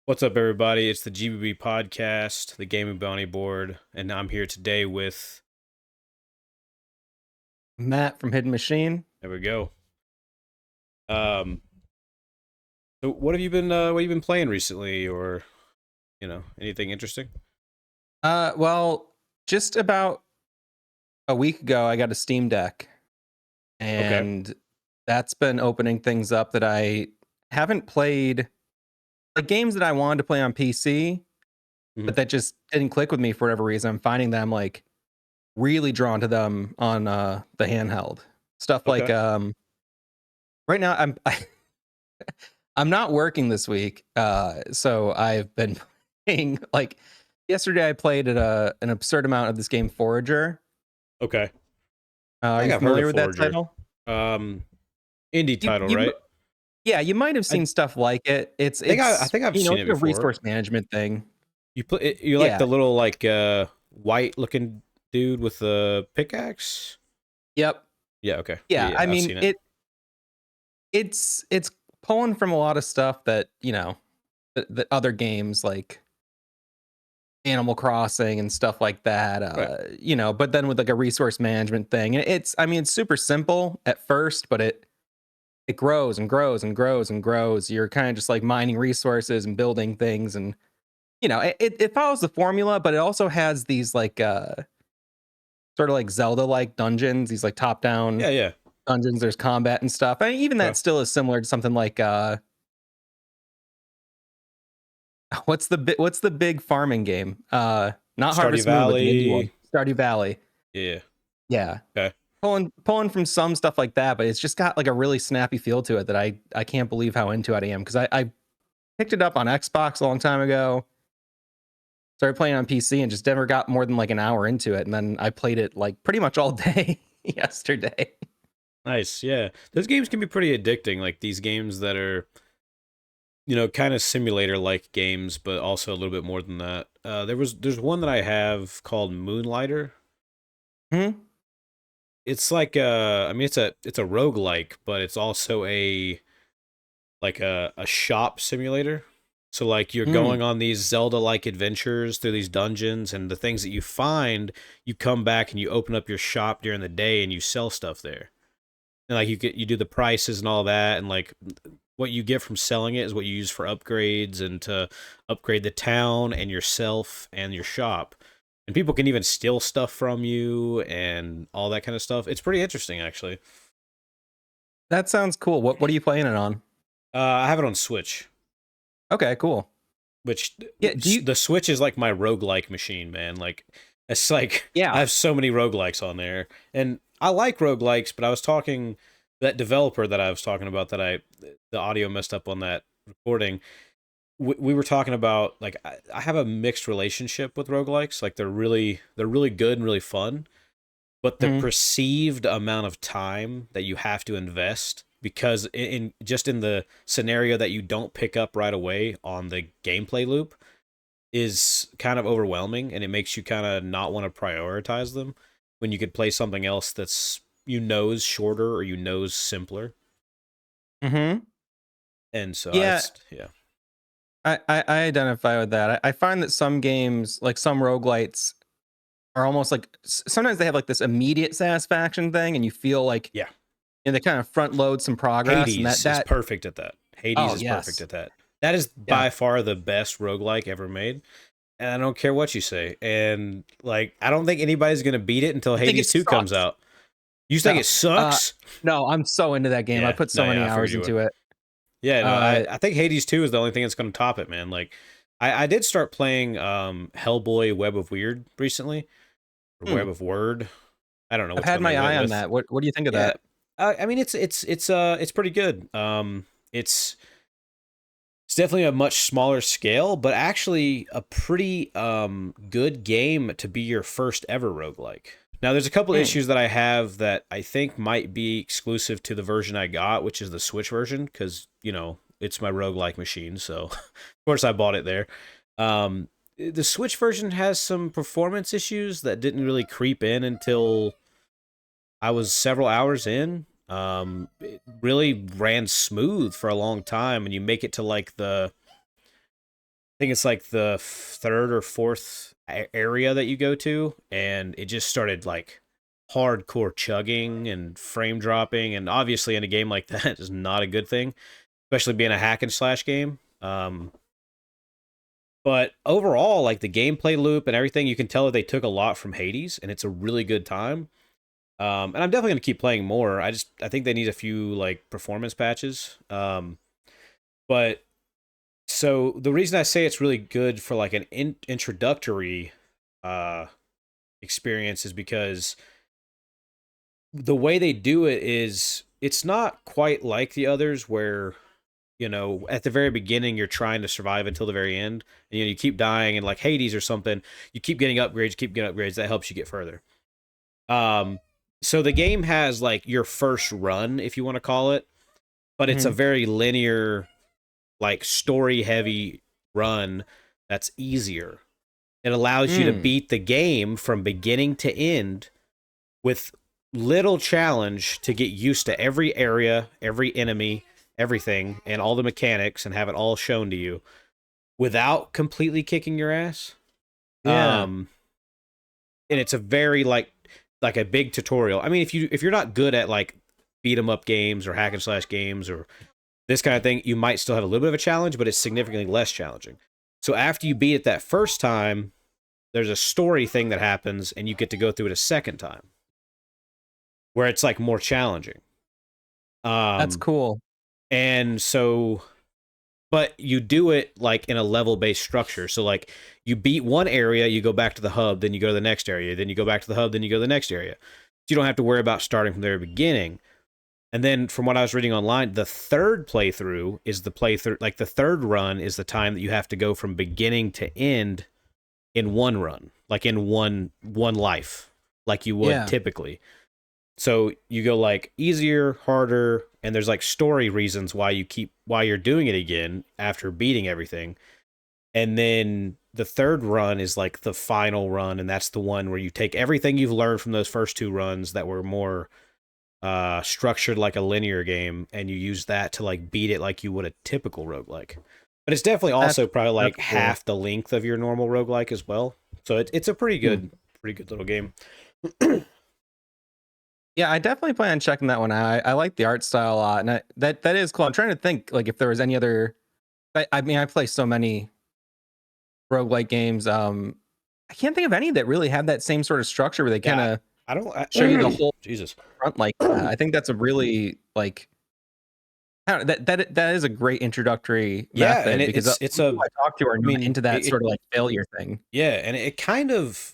What's up, everybody? It's the GBB Podcast, the Gaming Bounty Board, and I'm here today with. Matt from Hidden Machine. There we go. So what have you been playing recently, or anything interesting? Well, just about a week ago, I got a Steam Deck, Okay. and that's been opening things up that I haven't played. Like games that I wanted to play on PC, Mhm. but that just didn't click with me for whatever reason. I'm finding them like really drawn to them on the handheld stuff. Like Okay. right now, I'm not working this week, so I've been playing. Like yesterday, I played an absurd amount of this game Forager. Okay. I Are think you I've heard familiar of with that Forager. title? Um, Indie You title, you right? Yeah, you might have I seen stuff like it. It's I think I've seen it's it a before. resource management thing. You like Yeah. the little white looking dude with the pickaxe? Yep. Yeah. Okay. Yeah. Yeah. I I've mean, seen it. it's pulling from a lot of stuff that, that other games like Animal Crossing and stuff like that, Right. but then with like a resource management thing. And it's super simple at first, but it grows and grows and grows and grows. You're kind of just like mining resources and building things, and it follows the formula, but it also has these like sort of like Zelda like dungeons, these like top down Yeah. Yeah. dungeons. There's combat and stuff. And even that Okay. still is similar to something like what's the big farming game? Not Stardew Harvest Moon, but the indie Valley. one, Stardew Valley. Yeah. Yeah. Okay. Pulling from some stuff like that, but it's just got like a really snappy feel to it that I can't believe how into it I am, because I picked it up on Xbox a long time ago, started playing on PC, and just never got more than like an hour into it, and then I played it like pretty much all day yesterday. Nice. Yeah. Those games can be pretty addicting. Like these games that are, kind of simulator like games, but also a little bit more than that. There's one that I have called Moonlighter. Hmm? It's like I mean it's a roguelike, but it's also a shop simulator. So like you're Hmm. going on these Zelda-like adventures through these dungeons, and the things that you find, you come back and you open up your shop during the day and you sell stuff there. And like you do the prices and all that, and like what you get from selling it is what you use for upgrades and to upgrade the town and yourself and your shop. And people can even steal stuff from you and all that kind of stuff. It's pretty interesting, actually. That sounds cool. What are you playing it on? I have it on Switch, Okay, cool. which Yeah, do you the Switch is like my roguelike machine, man. Like it's like I Yeah. have so many roguelikes on there, and I like roguelikes. But I was talking that developer that I was talking about that the audio messed up on that recording. We were talking about like I have a mixed relationship with roguelikes. Like they're really good and really fun, but the Mhm. perceived amount of time that you have to invest, because in just in the scenario that you don't pick up right away on the gameplay loop, is kind of overwhelming, and it makes you kind of not want to prioritize them when you could play something else that's is shorter or is simpler. Mhm. And so Yeah, yeah. I identify with that. I find that some games, like some roguelites, are almost like sometimes they have like this immediate satisfaction thing, and you feel like Yeah. they kind of front load some progress, and Hades is that perfect at that. Hades oh is perfect yes, at that. That is yeah. by far the best roguelike ever made. And I don't care what you say. And like I don't think anybody's gonna beat it until I think Hades it 2 comes sucks. out. You think No, it uh, sucks? no, I'm so into that game. I Yeah. put No, so many yeah, I figured hours you would. into it. Yeah, no, Uh, I think Hades 2 is the only thing that's gonna top it, man. Like I did start playing Hellboy Web of Weird recently. Or hmm, Web of Word. I don't know I've which had one they my went eye on with. that. What do you think of Yeah. that? I mean it's pretty good. It's definitely a much smaller scale, but actually a pretty good game to be your first ever roguelike. Now, there's a couple Hmm. issues that I have that I think might be exclusive to the version I got, which is the Switch version, because, it's my roguelike machine. So, of course, I bought it there. The Switch version has some performance issues that didn't really creep in until I was several hours in. It really ran smooth for a long time, and you make it to like think it's like the third or fourth area that you go to, and it just started like hardcore chugging and frame dropping, and obviously in a game like that is not a good thing, especially being a hack and slash game. But overall, like the gameplay loop and everything, you can tell that they took a lot from Hades, and it's a really good time. And I'm definitely gonna keep playing more. I think they need a few like performance patches. But so the reason I say it's really good for like an introductory experience is because the way they do it is it's not quite like the others where at the very beginning you're trying to survive until the very end, and you keep dying, and like Hades or something, you keep getting upgrades, that helps you get further. So the game has like your first run, if you want to call it, but it's a very linear, like story heavy run that's easier. It allows you to beat the game from beginning to end with little challenge to get used to every area, every enemy, everything, and all the mechanics, and have it all shown to you without completely kicking your ass. Yeah. And it's a very like a big tutorial. I mean, if you're not good at like beat 'em up games or hack and slash games or this kind of thing, you might still have a little bit of a challenge, but it's significantly less challenging. So after you beat it that first time, there's a story thing that happens, and you get to go through it a second time, where it's like more challenging. That's cool. And so, but you do it like in a level-based structure. So like you beat one area, you go back to the hub, then you go to the next area, then you go back to the hub, then you go to the next area. So you don't have to worry about starting from the very beginning. And then from what I was reading online, the third playthrough is the playthrough, like the third run is the time that you have to go from beginning to end in one run, like in one life, like you would typically. So you go like easier, harder, and there's like story reasons why you're doing it again after beating everything. And then the third run is like the final run, and that's the one where you take everything you've learned from those first two runs that were more structured like a linear game, and you use that to like beat it like you would a typical roguelike. But it's definitely also probably like half the length of your normal roguelike as well. So it's a pretty good little game. Yeah, I definitely plan on checking that one out. I like the art style a lot, and that is cool. I'm trying to think like if there was any other. I mean, I play so many roguelike games. I can't think of any that really have that same sort of structure where they kind of show you the whole front like that. I think that's a really like that is a great introductory method, and because it's I talk to are into that sort of like failure thing. Yeah, and it kind of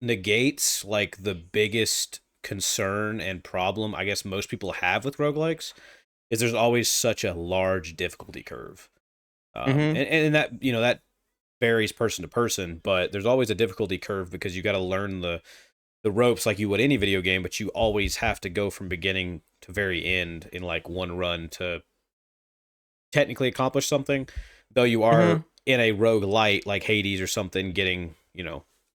negates like the biggest concern and problem I guess most people have with roguelikes is there's always such a large difficulty curve. And that that varies person to person, but there's always a difficulty curve because you got to learn the ropes like you would any video game, but you always have to go from beginning to very end in like one run to technically accomplish something, though you are in a roguelite like Hades or something getting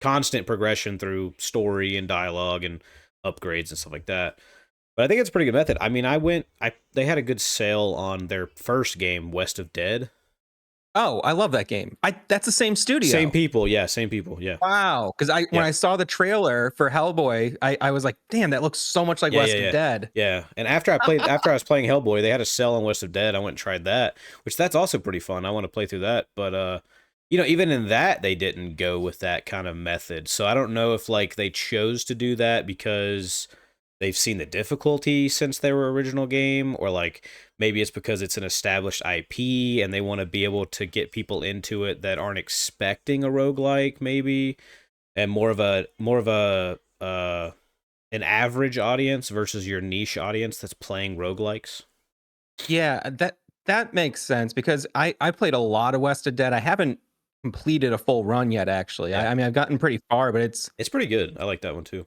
constant progression through story and dialogue and upgrades and stuff like that. But I think it's a pretty good method. I mean, they had a good sale on their first game, West of Dead. Oh, I love that game. That's the same studio. Same people, yeah. Wow, because when I saw the trailer for Hellboy, I was like, damn, that looks so much like West of Dead. Yeah, and after I was playing Hellboy, they had a sale on West of Dead. I went and tried that, which that's also pretty fun. I want to play through that, but even in that, they didn't go with that kind of method. So I don't know if like they chose to do that because they've seen the difficulty since their original game, or like maybe it's because it's an established IP and they want to be able to get people into it that aren't expecting a roguelike, maybe, and more of a an average audience versus your niche audience that's playing roguelikes. Yeah, that makes sense, because I played a lot of West of Dead. I haven't completed a full run yet, actually. I mean, I've gotten pretty far, but it's pretty good. I like that one too.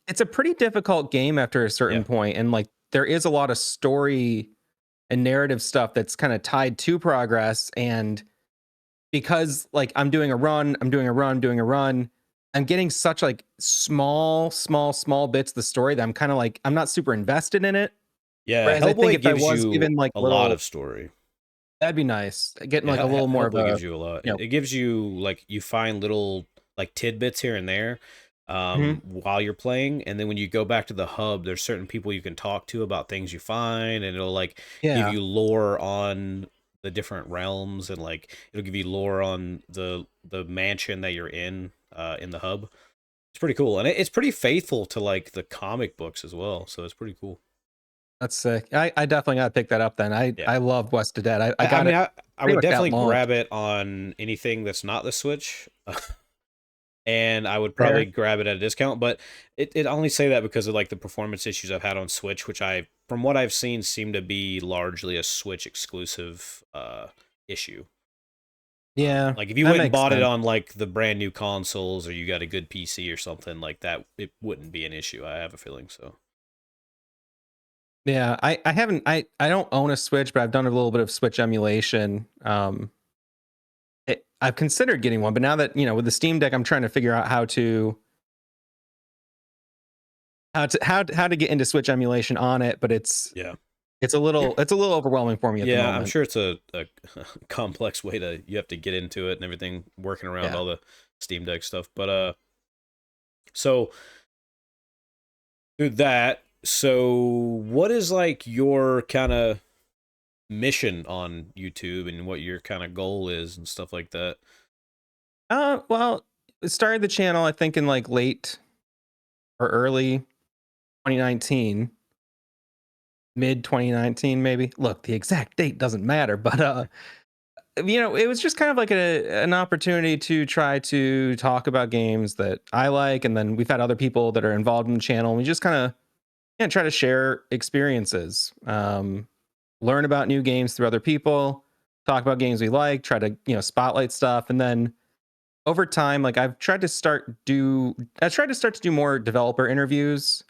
It's a pretty difficult game after a certain point, and like there is a lot of story and narrative stuff that's kind of tied to progress. And because like I'm doing a run, I'm getting such like small bits of the story that I'm kind of like I'm not super invested in it. Yeah, whereas Hellboy I think if gives I was you given like a lot of story. That'd be nice. Getting like a It little more of hopefully a, gives you a lot. you know, It gives you like you find little like tidbits here and there mhm. while you're playing, and then when you go back to the hub, there's certain people you can talk to about things you find, and it'll like give Yeah. you lore on the different realms, and like it'll give you lore on the mansion that you're in the hub. It's pretty cool, and it's pretty faithful to like the comic books as well, so it's pretty cool. That's sick. I definitely gotta pick that up then. Yeah. I love West of Dead. I I got mean, it I pretty would much at definitely launch. grab it on anything that's not the Switch. And I would probably There. grab it at a discount, but it only say that because of like the performance issues I've had on Switch, which from what I've seen, seem to be largely a Switch exclusive issue. Yeah, Like if you that went and makes bought it sense. on like the brand new consoles, or you got a good PC or something like that, it wouldn't be an issue. I have a feeling so. Yeah, I haven't I don't own a Switch, but I've done a little bit of Switch emulation. I've considered getting one, but now that, you know, with the Steam Deck, I'm trying to figure out how to get into Switch emulation on it, but Yeah. it's a little overwhelming for me at the Yeah, I'm moment. sure it's a complex way you have to get into it and everything, working around Yeah. all the Steam Deck stuff. But so through that, so what is like your kind of mission on YouTube and what your kind of goal is and stuff like that? Well, it started the channel I think in like late or early 2019, mid 2019 maybe. Look, the exact date doesn't matter, but you know, it was just kind of like an opportunity to try to talk about games that I like, and then we've had other people that are involved in the channel. And we just kind of, yeah, try to share experiences, learn about new games through other people, talk about games we like, try to, you know, spotlight stuff, and then over time, like I tried to start to do more developer interviews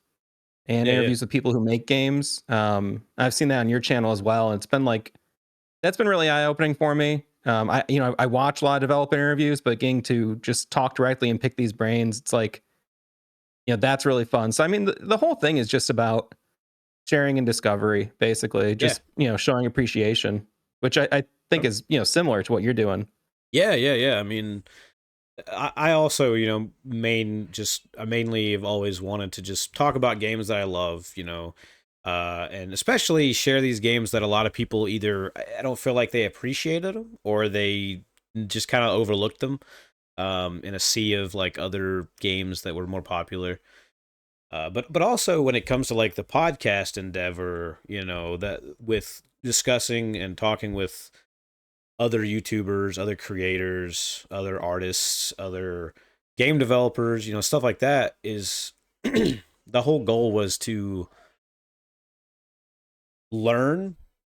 and Yeah, yeah. interviews with people who make games. I've seen that on your channel as well, and it's been like that's been really eye opening for me. I watch a lot of developer interviews, but getting to just talk directly and pick these brains, it's like, you know, that's really fun. So I mean, the whole thing is just about sharing and discovery, basically, Yeah. just, you know, showing appreciation, which I think is, you know, similar to what you're doing. Yeah, yeah, yeah. I mean, I also, you know, I mainly have always wanted to just talk about games that I love, you know, and especially share these games that a lot of people either I don't feel like they appreciated them or they just kind of overlooked them in a sea of like other games that were more popular. But also when it comes to like the podcast endeavor, you know, that with discussing and talking with other YouTubers, other creators, other artists, other game developers, you know, stuff like that is the whole goal was to learn,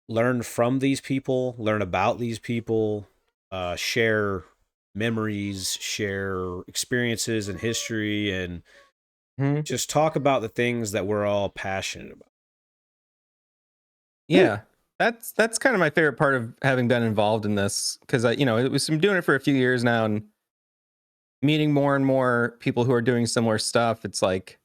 learn from these people, learn about these people, share memories, share experiences and history, and Mhm. just talk about the things that we're all passionate about. Yeah, that's kind of my favorite part of having been involved in this, because you know, it was I'm doing it for a few years now and meeting more and more people who are doing similar stuff. It's like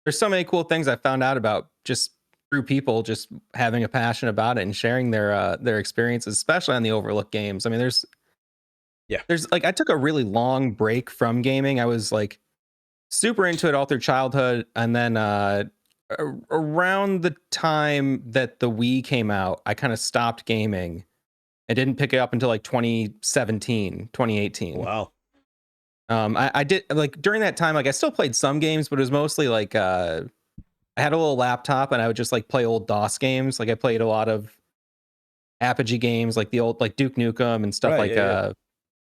there's so many cool things I found out about just through people just having a passion about it and sharing their experiences, especially on the overlooked games. I mean, Yeah. there's like I took a really long break from gaming. I was like super into it all through childhood, and then around the time that the Wii came out, I kind of stopped gaming. I didn't pick it up until like 2017, 2018. Wow. I did like during that time, like I still played some games, but it was mostly like I had a little laptop and I would just like play old DOS games. Like I played a lot of Apogee games, like the old like Duke Nukem and stuff Right. like Yeah. Yeah.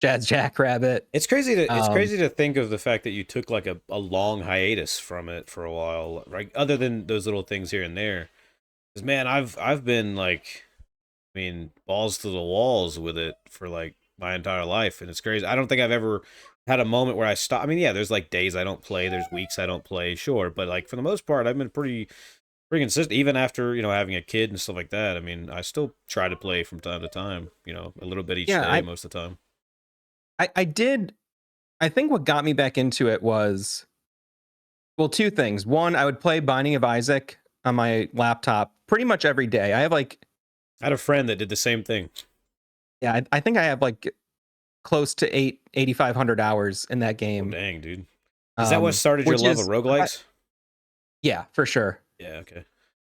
Jazz Jackrabbit. It's Um, crazy to think of the fact that you took like a long hiatus from it for a while, right? Other than those little things here and there. Because man, I've been like, I mean, balls to the walls with it for like my entire life, and it's crazy. I don't think I've ever had a moment where I stop. I mean, yeah, there's like days I don't play, there's weeks I don't play, sure, but like for the most part, I've been pretty consistent, even after you know having a kid and stuff like that. I mean, I still try to play from time to time, you know, a little bit each yeah, day most of the time. I did. I think what got me back into it was, well, two things. One, I would play Binding of Isaac on my laptop pretty much every day. I have like I had a friend that did the same thing. Yeah, I think I have like close to 8,500 hours in that Oh game. dang, dude. Is that what started your Which love of is roguelikes? yeah, for sure. Yeah, okay.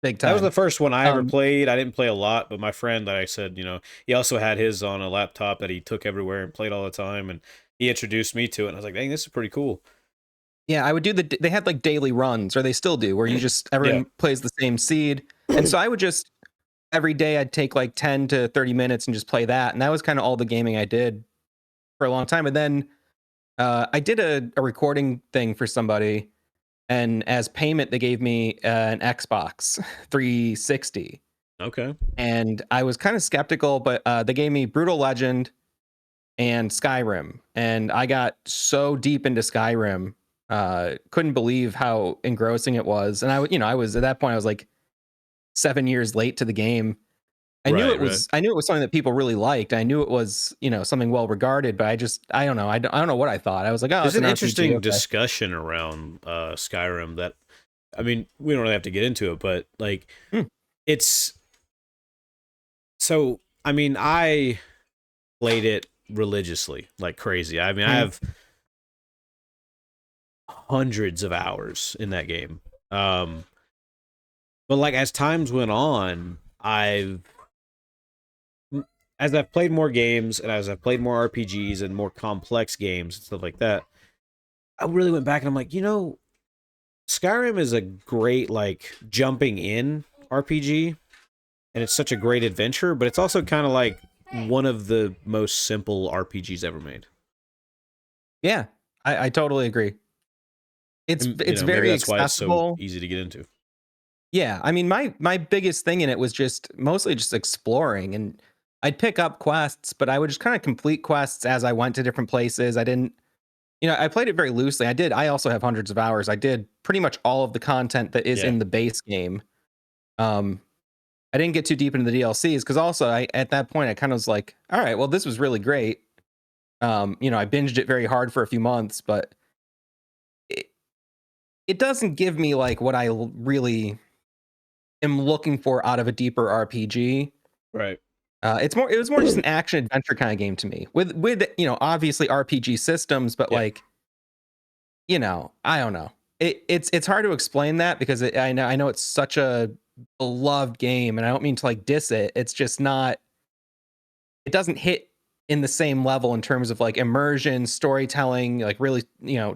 Big That was the time. first one I ever Um, played. I didn't play a lot, but my friend that I said, he also had his on a laptop that he took everywhere and played all the time, and he introduced me to it, and I was like, dang, this is pretty cool. yeah, I would do they had like daily runs, or they still do, where you just Yeah. everyone plays the same seed. And so I would just every day I'd take like 10 to 30 minutes and just play that. And that was kind of all the gaming I did for a long time. And then I did a recording thing for somebody, and as payment, they gave me an Xbox 360. Okay. And I was kind of skeptical, but they gave me Brutal Legend and Skyrim, and I got so deep into Skyrim, couldn't believe how engrossing it was. And I was at that point, I was like 7 years late to the game. Right, right. I knew it was something that people really liked. I knew it was, something well regarded, but I don't know. I don't know what I thought. I was like, oh, There's it's an an RPG. interesting Okay. discussion around Skyrim that, I mean, we don't really have to get into it, but like, Hmm. it's so, I mean, I played it religiously, like crazy. I mean, I Hmm. have hundreds of hours in that game. But like as times went on, as I've played more games and as I've played more RPGs and more complex games and stuff like that, I really went back and I'm like, Skyrim is a great like jumping in RPG, and it's such a great adventure, but it's also kind of like one of the most simple RPGs ever made. Yeah, I totally agree. And It's maybe very that's why it's so accessible. easy to get into. Yeah, I mean, my biggest thing in it was just mostly just exploring, and I'd pick up quests, but I would just kind of complete quests as I went to different places. I didn't, I played it very loosely. I also have hundreds of hours. I did pretty much all of the content that is Yeah. in the base game. Um, I didn't get too deep into the DLCs because also I at that point I kind of was like, all right, well, this was really great. I binged it very hard for a few months, but it, it doesn't give me like what really am looking for out of a deeper RPG. Right. It was more just an action adventure kind of game to me with obviously RPG systems, but Yeah. like I don't know. It's hard to explain that because I know it's such a beloved game, and I don't mean to like diss it. It's just not. It doesn't hit in the same level in terms of like immersion, storytelling, like really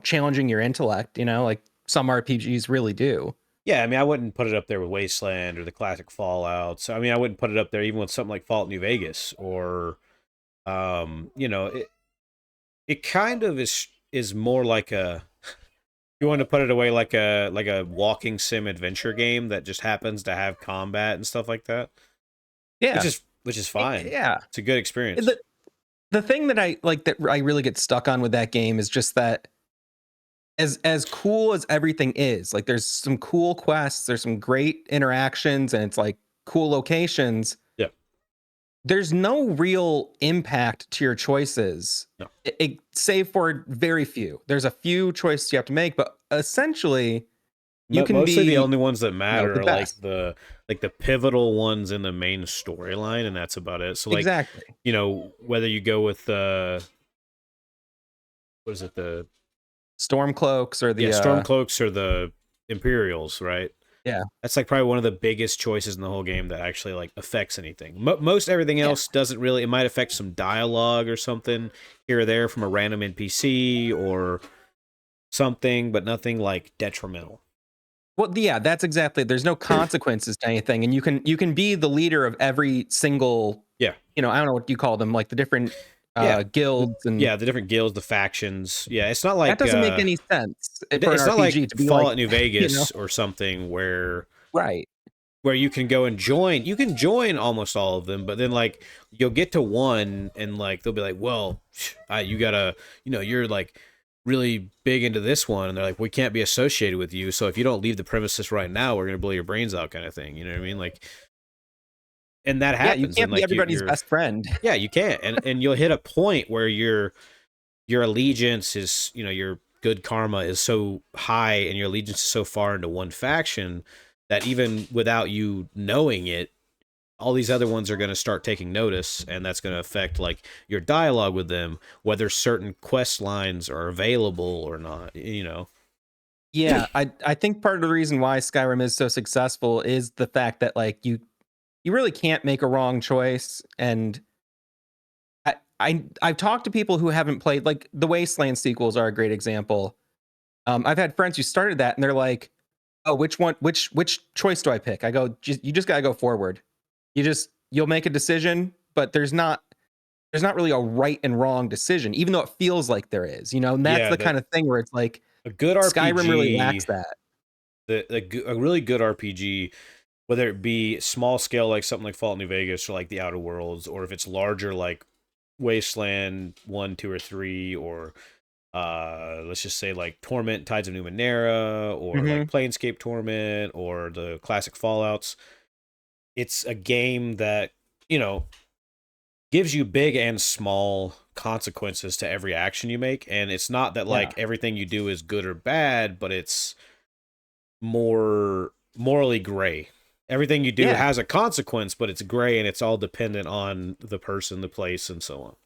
challenging your intellect. Like some RPGs really do. Yeah, I mean, I wouldn't put it up there with Wasteland or the classic Fallout. So, I mean, I wouldn't put it up there even with something like Fallout New Vegas or, it kind of is more like a. You want to put it away like a walking sim adventure game that just happens to have combat and stuff like that, Yeah, which is fine. yeah. It's a good experience. The thing that I like that I really get stuck on with that game is just that as cool as everything is, like there's some cool quests, there's some great interactions, and it's like cool locations. Yeah. There's no real impact to your choices, No. save for very few. There's a few choices you have to make, but essentially you can Mostly the be, only ones that matter the are like best. the pivotal ones in the main storyline, and that's about it. So like, Exactly. whether you go with what is it, the Stormcloaks or yeah, the Stormcloaks or the Imperials, right? yeah. That's like probably one of the biggest choices in the whole game that actually like affects anything. Most everything Yeah. else doesn't really. It might affect some dialogue or something here or there from a random NPC or something, but nothing like detrimental. Well, yeah, that's exactly. There's no consequences to anything, and you can be the leader of every single. Yeah. I don't know what you call them, like the different Yeah. guilds, and Yeah, the different guilds, the factions. Yeah, it's not that like doesn't make any sense for an it's not like RPG to be like, Fallout New Vegas or something right? where you can go and join. You can join almost all of them, but then like you'll get to one and like they'll be like, "Well, you gotta, you're like really big into this one," and they're like, "We can't be associated with you. So if you don't leave the premises right now, we're gonna blow your brains out," kind of thing. You know what I mean? Like, and that Yeah, you happens, and can't be like everybody's best friend. yeah, you can't, and you'll hit a point where your allegiance is, your good karma is so high and your allegiance is so far into one faction that even without you knowing it, all these other ones are going to start taking notice, and that's going to affect like your dialogue with them, whether certain quest lines are available or not, you know. Yeah, I think part of the reason why Skyrim is so successful is the fact that like you really can't make a wrong choice. And I've talked to people who haven't played, like the Wasteland sequels are a great example. I've had friends who started that and they're like, "Oh, which choice do I pick?" I go, "You just gotta go forward. You'll make a decision, but there's not really a right and wrong decision, even though it feels like there is, you know." And that's Yeah, the kind of thing where it's like a good Skyrim really lacks RPG, that. a really good RPG, whether it be small scale like something like Fallout New Vegas or like the Outer Worlds, or if it's larger like Wasteland 1, 2, or 3, or let's just say like Torment, Tides of Numenera, or like Hmm. Planescape Torment, or the classic Fallouts. It's a game that, you know, gives you big and small consequences to every action you make, and it's not that Yeah. like everything you do is good or bad, but it's more morally gray. Everything you do Yeah. has a consequence, but it's gray, and it's all dependent on the person, the place, and so on.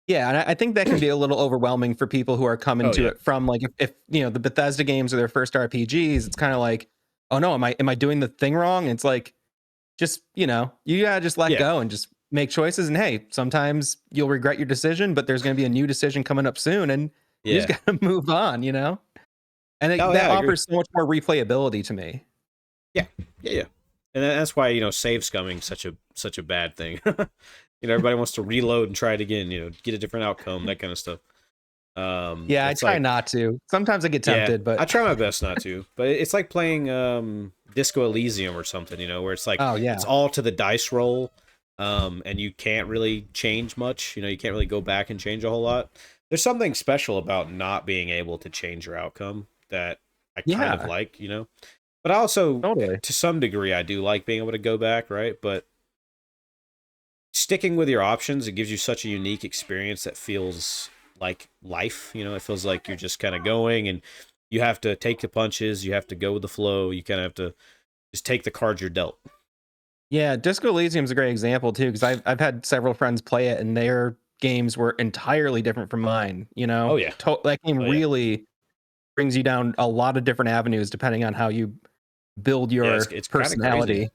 Yeah, and I think that can be a little overwhelming for people who are coming Oh to yeah, it from like if you know the Bethesda games are their first RPGs, it's kind of like, oh no, am I doing the thing wrong? And it's like, just you gotta just let yeah, go and just make choices. And hey, sometimes you'll regret your decision, but there's gonna be a new decision coming up soon, and you just yeah. gotta move on, And Oh that yeah, I agree. offers so much more replayability to me. Yeah, yeah, yeah. And that's why, you know, save scumming such a bad thing. You know, everybody wants to reload and try it again. You know, get a different outcome, that kind of stuff. Yeah, I It's try like, not to. Sometimes I get yeah, tempted, but I try my best not to, but it's like playing Disco Elysium or something. You know, where it's like oh it's yeah, all to the dice roll, and you can't really change much. You know, you can't really go back and change a whole lot. There's something special about not being able to change your outcome that I kind of yeah, like. You know, but I also, totally. to some degree, I do like being able to go back, right? But sticking with your options, it gives you such a unique experience that feels like life. You know, it feels like you're just kind of going, and you have to take the punches, you have to go with the flow, you kind of have to just take the cards you're dealt. Yeah, Disco Elysium is a great example too, because I've had several friends play it, and their games were entirely different from mine. Oh yeah, That game oh yeah, really brings you down a lot of different avenues depending on how you build yeah. It's your it's kind of crazy. personality.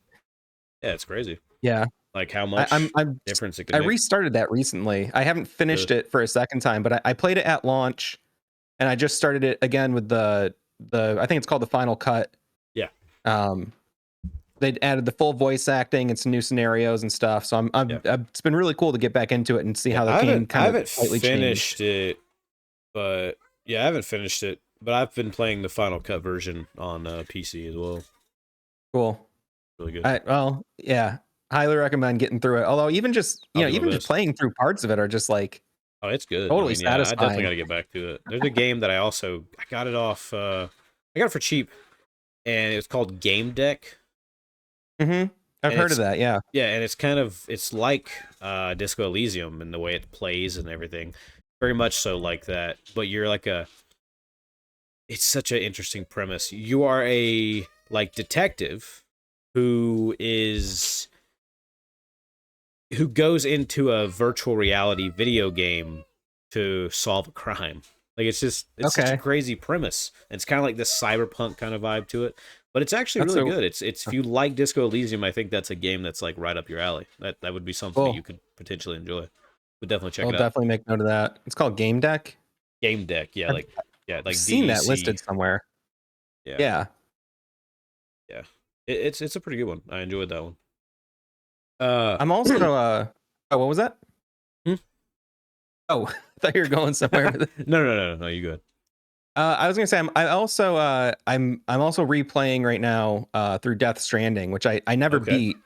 Yeah, it's crazy. Yeah, Like how I, I'm much I'm difference it I can make. restarted that recently. I haven't Really. finished it for a second time, but I played it at launch, and I just started it again with the I think it's called the Final Cut. Yeah, Um, they added the full voice acting and some new scenarios and stuff. So yeah, it's been really cool to get back into it and see yeah. how the I game haven't I kind of haven't slightly changed. finished it, but yeah, I haven't finished it. But I've been playing the Final Cut version on PC as well. Cool. Really good. Well, yeah, highly recommend getting through it. Although even just I'll do my even just best. playing through parts of it are just like Oh, it's good. I totally mean, yeah, I definitely got satisfying. to get back to it. There's a game that I got it off. I got it for cheap, and it's called Game Deck, Hmm. I've and heard of it's that. Yeah. yeah, and it's like Disco Elysium in the way it plays and everything, very much so like that. But you're like a. It's such an interesting premise. You are a like detective who goes into a virtual reality video game to solve a crime. Like it's such a Okay. crazy premise. It's kind of like this cyberpunk kind of vibe to it, but it's actually That's really so good. It's if you like Disco Elysium, I think that's a game that's like right up your alley. That would be something that you cool. could potentially enjoy. Would definitely check I'll it out. definitely make note of that. It's called Game Deck. Game Deck, yeah, I've, yeah, I've like seen that DEC, listed somewhere. yeah, Yeah. yeah. It's a pretty good one. I enjoyed that one. Uh, I'm also oh, what was that? hmm? Oh, I thought you were going somewhere with it. No. You good? I was gonna say I'm also replaying right now through Death Stranding, which I never Okay. beat,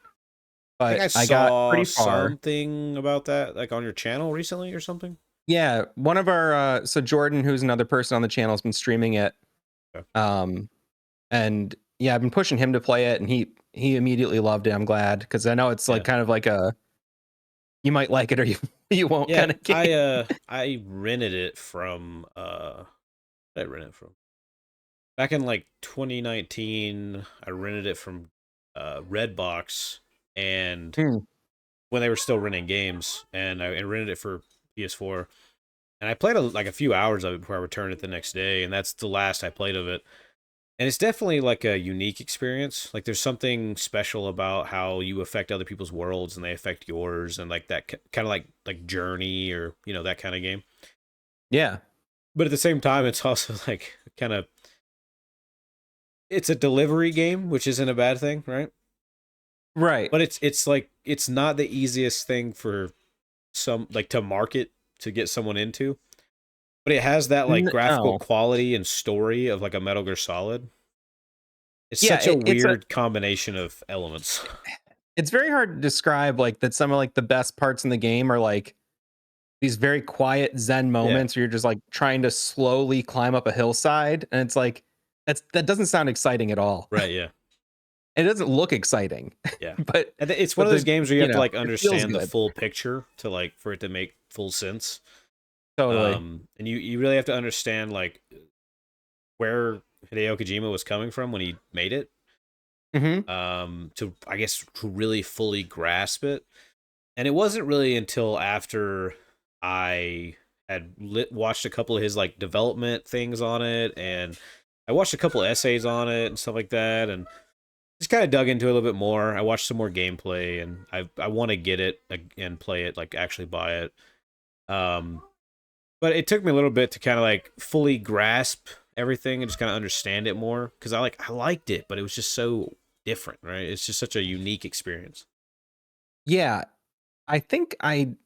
I think I but I got saw pretty far. something about that, like on your channel recently or something. Yeah, one of our so Jordan, who's another person on the channel, has been streaming it. Okay. Um, and yeah, I've been pushing him to play it, and he immediately loved it. I'm glad because I know it's like Yeah, kind of like a you might like it or you won't yeah. kind of game. I rented it from I rent it from back in like 2019. I rented it from Redbox, and Hmm. when they were still renting games, and I rented it for PS4, and I played like a few hours of it before I returned it the next day, and that's the last I played of it. And it's definitely like a unique experience. Like there's something special about how you affect other people's worlds and they affect yours, and like that kind of like Journey or that kind of game. Yeah. But at the same time, it's also like kind of it's a delivery game, which isn't a bad thing, right? Right. But it's like it's not the easiest thing for some like to market to get someone into. But it has that like graphical No. quality and story of like a Metal Gear Solid. It's Yeah, such a it's a weird combination of elements. it's very hard to describe like that some of like the best parts in the game are like these very quiet zen Yeah. moments where you're just like trying to slowly climb up a hillside and it's like that doesn't sound exciting at all. Right, yeah. It doesn't look exciting. Yeah. but And it's one but of those the games where you have to like it feels understand the good. full picture to like for it to make full sense. Totally. And you really have to understand like where Hideo Kojima was coming from when he made it. Mhm. To I guess to really fully grasp it. And it wasn't really until after I had watched a couple of his like development things on it, and I watched a couple of essays on it and stuff like that, and just kind of dug into it a little bit more. I watched some more gameplay, and I want to get it and play it, like actually buy it. Um, but it took me a little bit to kind of like fully grasp everything and just kind of understand it more because I liked it, but it was just so different, right? It's just such a unique experience. Yeah, I think I'm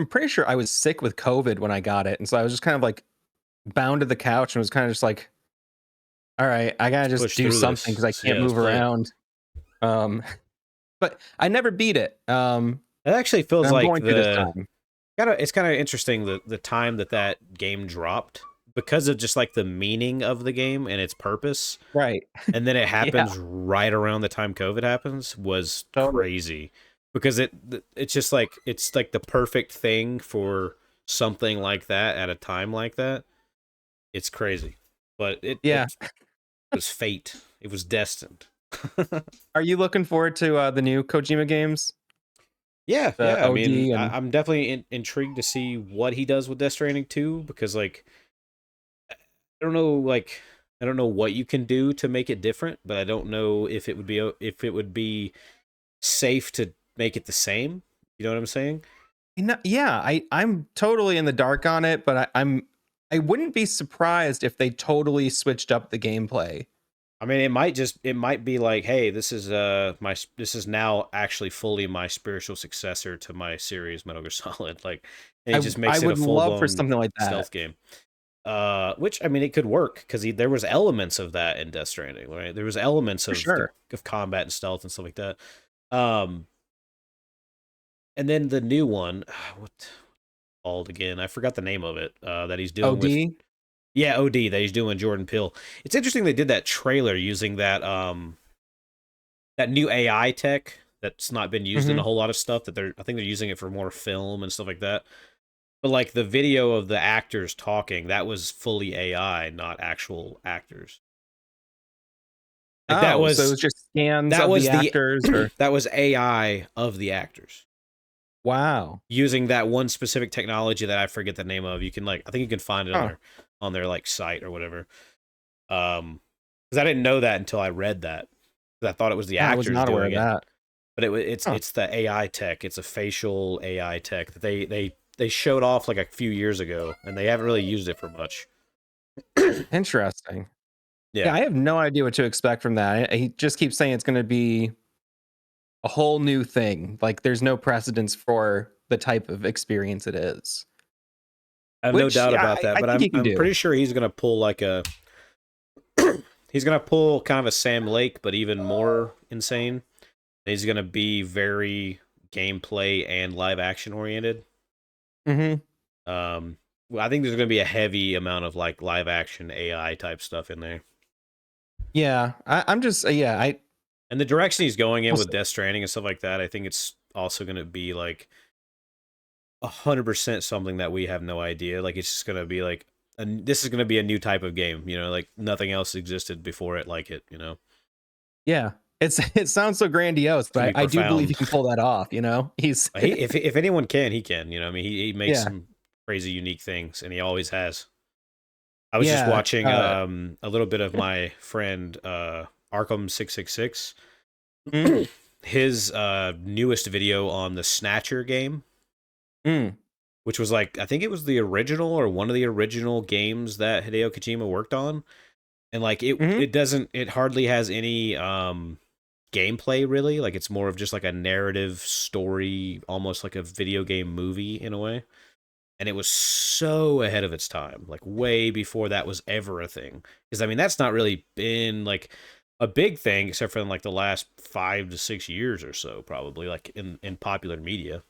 pretty sure I was sick with COVID when I got it, and so I was just kind of like bound to the couch and was kind of just like, all right, I gotta Let's just push do through something this. because I Yeah, can't let's move play it. around. Um, but I never beat it. It actually feels And I'm like going to this time. it's kind of interesting the time that game dropped because of just like the meaning of the game and its purpose, Right. and then it Yeah, happens right around the time COVID happens was totally. crazy because it's just like it's like the perfect thing for something like that at a time like that. It's crazy, but Yeah. it was fate. It was destined. Are you looking forward to the new Kojima games? Yeah, The yeah. I mean, OD and I'm definitely intrigued to see what he does with Death Stranding 2 because, like, I don't know, like, I don't know what you can do to make it different, but I don't know if it would be safe to make it the same. You know what I'm saying? yeah, I'm totally in the dark on it, but I wouldn't be surprised if they totally switched up the gameplay. I mean, it might be like, hey, this is this is now actually fully my spiritual successor to my series Metal Gear Solid, like, and he just I makes it a would full love for blown something like that. stealth game. Which I mean, it could work because there was elements of that in Death Stranding, right? There was elements For sure. of combat and stealth and stuff like that. Um, and then the new one, what called again? I forgot the name of it. That he's doing with OD? OD that he's doing with Jordan Peele. It's interesting they did that trailer using that new AI tech that's not been used in a Mhm. whole lot of stuff that I think they're using it for more film and stuff like that. But like the video of the actors talking, that was fully AI, not actual actors. Like Oh, so it was just scans that of the was the actors or that was AI of the actors wow. using that one specific technology that I forget the name of. You can like I think you can find it Huh. on their like site or whatever. Because I didn't know that until I read that. 'Cause I thought it was the I was actors not aware doing of it, that. but Huh. it's the AI tech. It's a facial AI tech that they showed off like a few years ago, and they haven't really used it for much. Interesting. Yeah, Yeah. I have no idea what to expect from that. He just keeps saying it's going to be a whole new thing. Like there's no precedence for the type of experience it is. I have no Which doubt yeah, about that, I but think he can I'm do. pretty sure he's gonna pull like a he's gonna pull kind of a Sam Lake, but even more insane. He's gonna be very gameplay and live action oriented. Mhm. Well, I think there's gonna be a heavy amount of like live action AI type stuff in there. Yeah, I'm just yeah, I And the direction he's going in we'll with see. Death Stranding and stuff like that, I think it's also gonna be like 100% something that we have no idea. Like it's just gonna be like, this is gonna be a new type of game. You know, like nothing else existed before it like it. You know. Yeah. it sounds so grandiose, Can but be I do believe he profound. can pull that off. You know, he's If anyone can, he can. You know, I mean, he makes yeah, some crazy, unique things, and he always has. I was just yeah. watching a little bit of my friend Arkham 666. Mm, His newest video on the Snatcher game, mm, which was like, I think it was the original or one of the original games that Hideo Kojima worked on. And like hmm. it hardly has any gameplay really. Like it's more of just like a narrative story, almost like a video game movie in a way. And it was so ahead of its time, like way before that was ever a thing. Because I mean, that's not really been like a big thing except for in like the last 5 to 6 years or so, probably like in popular media.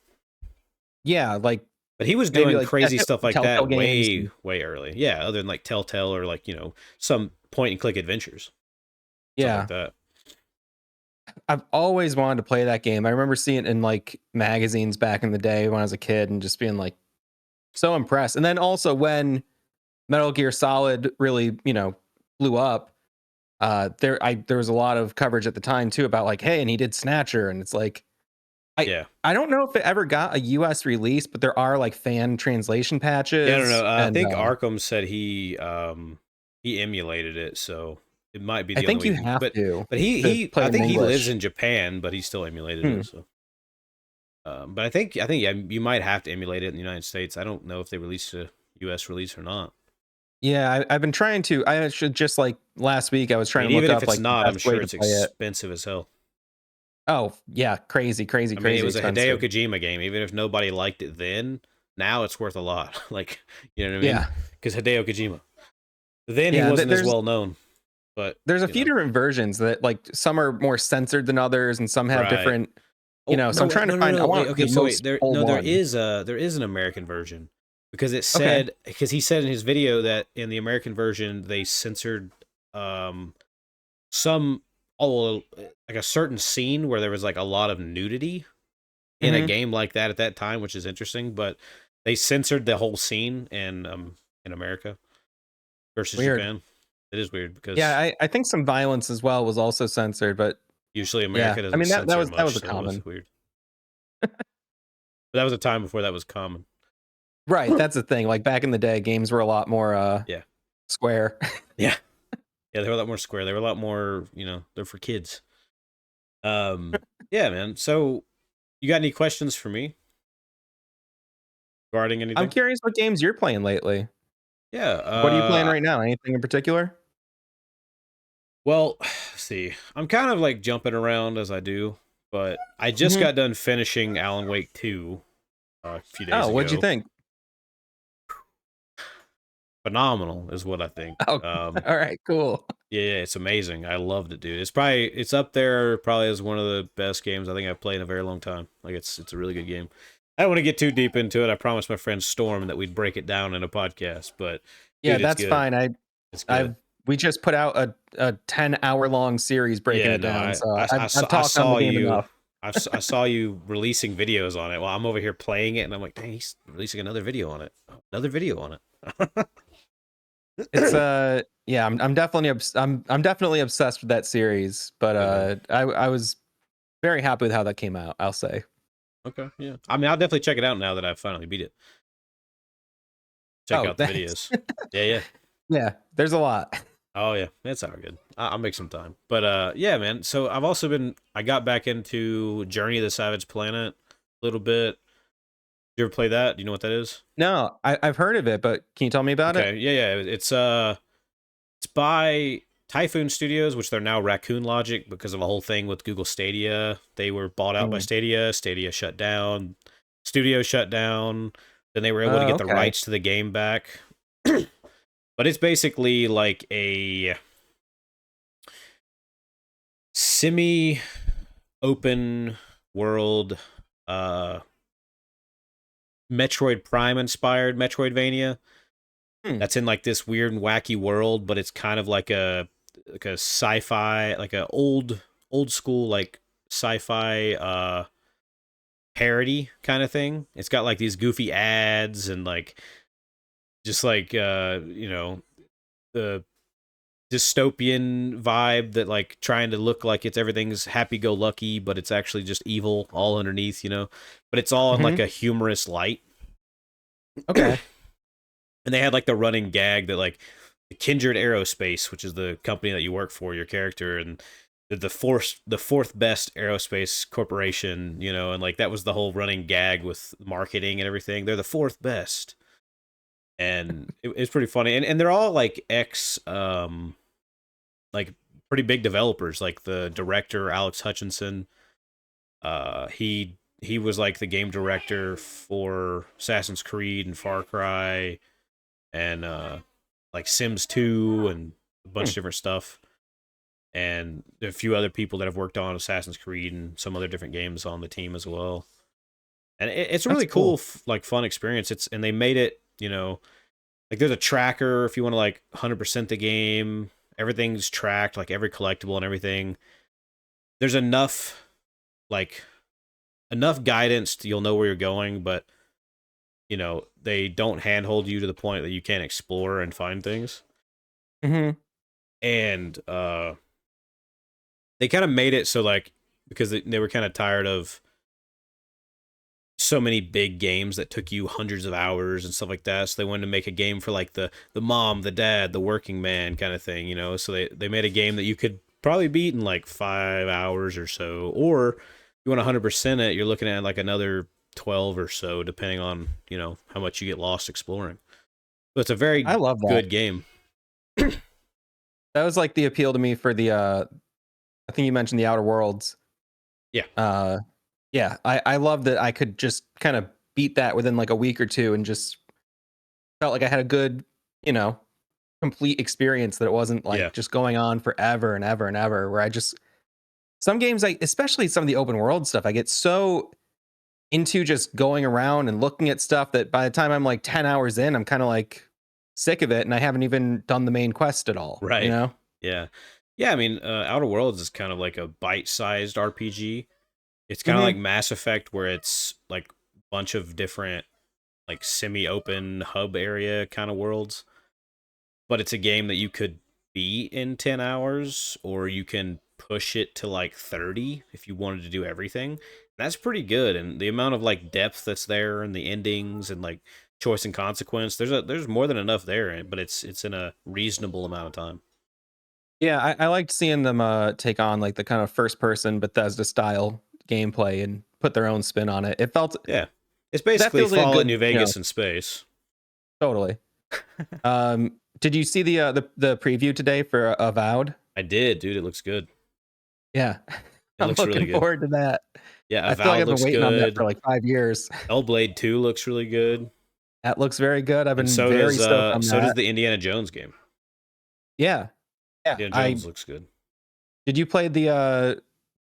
Yeah, like But he was maybe doing like crazy stuff like Telltale that games. way early. Yeah, other than like Telltale or like some point and click adventures, stuff like Yeah, that. I've always wanted to play that game. I remember seeing it in like magazines back in the day when I was a kid and just being like so impressed. And then also when Metal Gear Solid really, blew up, there was a lot of coverage at the time too about like, hey, and he did Snatcher, and it's like I Yeah. I don't know if it ever got a US release, but there are like fan translation Yeah, I don't patches, know. I and think Arkham said he emulated it, so it might be I the only think way you you can. have But to he play I it in think he lives English. in Japan, but he still emulated Hmm. it. So, but I think yeah, you might have to emulate it in the United States. I don't know if they release a U.S. release or not. Yeah, I've been trying to. I should just like last week. I was I trying mean, to look even if up it's like the not, I'm best way sure to it's play it. expensive as hell. Oh yeah, crazy, crazy, I mean, it crazy was a Hideo expensive. Kojima game. Even if nobody liked it then, now it's worth a lot. Like, you know what I mean? Yeah, Because Hideo Kojima. Then he yeah. wasn't as well known, but There's a few different versions that like some are more censored than others, and some have right. different. Oh So no, I'm trying to no, no, find. I no. Wait, want okay, the so wait, most full there one. is an American version because Okay. he said in his video that in the American version they censored some like a certain scene where there was like a lot of nudity in a Hmm. game like that at that time, which is interesting, but they censored the whole scene in America versus Weird. Japan. It is weird Yeah, because I think some violence as well was also censored, but usually yeah, America I doesn't mean that censor that much, was a so it was common. weird. But that was a time before that was common. Right, that's the thing. Like back in the day, games were a lot more Yeah. square. Yeah. Yeah, they were a lot more square. They were a lot more, they're for kids. Yeah, man. So, you got any questions for me regarding I'm anything? curious what games you're playing lately. Yeah. What are you playing right now? Anything in particular? Well, see, I'm kind of like jumping around as I do, but I just Hmm. got done finishing Alan Wake 2 a few days Oh, what'd you ago. think? Phenomenal is what I think. Oh, all right, cool. Yeah, it's amazing. I loved it, dude. It's up there probably as one of the best games I think I've played in a very long time. Like it's a really good game. I don't want to get too deep into it. I promised my friend Storm that we'd break it down in a podcast, but Yeah, dude, it's that's good. fine. It's good. I've we just put out a 10-hour long series breaking Yeah, it no, down, so I've I talked on the saw game you. enough. I saw you releasing videos on it. Well, I'm over here playing it, and I'm like, dang, he's releasing another video on it. Another video on it. It's yeah, I'm definitely I'm definitely obsessed with that series, but Good, man. I was very happy with how that came out, I'll say. Okay, yeah. I mean, I'll definitely check it out now that I've finally beat it. Check Oh, out the thanks. videos. Yeah, yeah. Yeah, there's a lot. Oh yeah, it's all good. I'll make some time. But yeah, man. So I got back into Journey of the Savage Planet a little bit. You ever play that? Do you know what that is? No, I've heard of it, but can you tell me about it? Okay, yeah, yeah. It's by Typhoon Studios, which they're now Raccoon Logic because of a whole thing with Google Stadia. They were bought out by Mm. Stadia. Stadia shut down. Studio shut down. Then they were able to Oh, get the okay. rights to the game back. But it's basically like a semi open world uh Metroid Prime inspired Metroidvania Hmm. that's in like this weird and wacky world, but it's kind of like a sci-fi, like a old school like sci-fi parody kind of thing. It's got like these goofy ads and like just like the dystopian vibe that like trying to look like everything's happy-go-lucky, but it's actually just evil all underneath, but it's all in like Hmm. a humorous light. Okay. And they had like the running gag that like Kindred Aerospace, which is the company that you work for, your character, and the fourth best aerospace corporation, and like that was the whole running gag with marketing and everything. They're the fourth best, and it's pretty funny. And they're all like like pretty big developers. Like the director Alex Hutchinson, he was like the game director for Assassin's Creed and Far Cry, and like Sims 2 and a bunch Hmm. of different stuff. And there are a few other people that have worked on Assassin's Creed and some other different games on the team as well. And it's a That's really cool, cool. like fun experience. And they made it, like there's a tracker if you want to like 100% the game. Everything's tracked, like every collectible and everything. There's like enough guidance you'll know where you're going, but they don't handhold you to the point that you can't explore and find things. Hmm. And they kind of made it so like because they were kind of tired of so many big games that took you hundreds of hours and stuff like that. So they wanted to make a game for like the mom, the dad, the working man kind of thing, So they made a game that you could probably beat in like 5 hours or so, or if you want 100% it, you're looking at like another 12 or so, depending on how much you get lost exploring. So it's a I very love that. good game. That was like the appeal to me for the I think you mentioned the Outer Worlds. Yeah, Uh yeah, I love that I could just kind of beat that within like a week or two and just felt like I had a good, you know, complete experience, that it wasn't yeah, like just going on forever and ever and ever, where I just some games, like especially some of the open world stuff, I get so into just going around and looking at stuff that by the time I'm like 10 hours in, I'm kind of like sick of it and I haven't even done the main quest at all, you right. know? Yeah, yeah. I mean, Outer Worlds is kind of like a bite-sized RPG. It's kind of like Mhm. Mass Effect, where it's like a bunch of different like semi-open hub area kind of worlds. But it's a game that you could beat in 10 hours, or you can push it to like 30 if you wanted to do everything. That's pretty good. And the amount of like depth that's there and the endings and like choice and consequence, there's more than enough there, but it's in a reasonable amount of time. Yeah, I liked seeing them take on like the kind of first person Bethesda style gameplay and put their own spin on it. It felt Yeah. It's that basically feels like a Fallout good, New Vegas in space. totally. Did you see the preview today for Avowed? I did, dude. It looks good. Yeah. It I'm looks really looking good. forward to that. Yeah, I feel like Avowed I've been looks waiting on that for good. like 5 years. Hellblade 2 looks really good. That looks very good. I've And been very stoked on so does that. the Indiana Jones game. Yeah. Yeah. Indiana I Jones looks good. Did you play their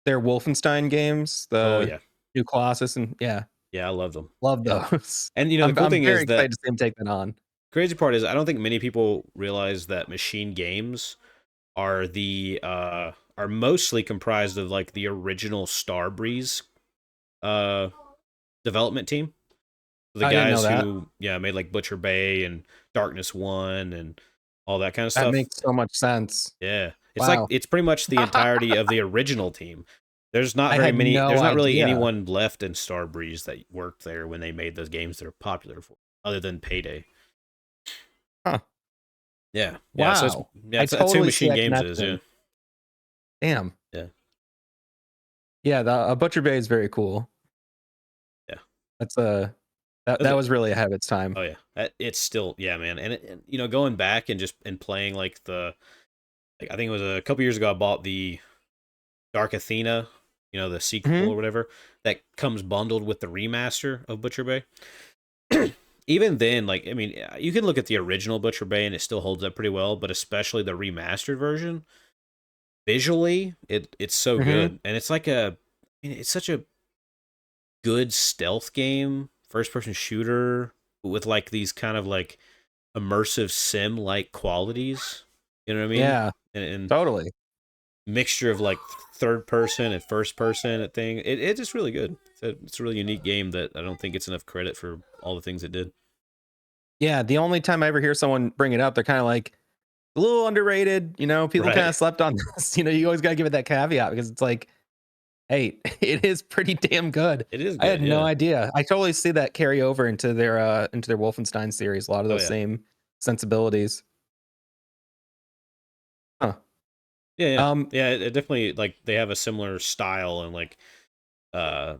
Wolfenstein games, Oh the yeah. new Colossus, and yeah, Yeah, I love them. love Yeah. those. And the cool I'm thing very is excited that to see him take that on. crazy part is I don't think many people realize that Machine Games are mostly comprised of like the original Starbreeze uh development team. The I didn't know guys that. who made like Butcher Bay and Darkness 1 and all that kind of That stuff. makes so much sense. Yeah. Wow. It's pretty much the entirety of the original team. I had no There's not really idea. anyone left in Starbreeze that worked there when they made those games that are popular for, other than Payday. Huh. Yeah. Yeah, so Wow. I that's who totally see Machine that Games is, yeah. connection. Damn. Yeah. Yeah, the Butcher Bay is very cool. Yeah. That's a that That's was really ahead of its time. Oh yeah. It's still, yeah, man. And going back and just and playing like I think it was a couple years ago I bought the Dark Athena, the sequel Mhm. or whatever that comes bundled with the remaster of Butcher Bay. Even then, like, I mean, you can look at the original Butcher Bay and it still holds up pretty well, but especially the remastered version, visually, it's so Mhm. good. And it's like it's such a good stealth game, first person shooter with like these kind of like immersive sim like qualities. You know what I mean? Yeah, And totally. mixture of like third person and first person at thing. It's just really good. It's a really unique game that I don't think gets enough credit for all the things it did. Yeah, the only time I ever hear someone bring it up, they're kind of like, a little underrated. You know, people kind Right. of slept on this. You know, you always got to give it that caveat because it's like, hey, it is pretty damn good. It is I had good, no yeah. idea. I totally see that carry over into their Wolfenstein series. A lot of Oh, those yeah. same sensibilities. Huh. Yeah, yeah. Um, Yeah, it definitely, like, they have a similar style and, like, uh,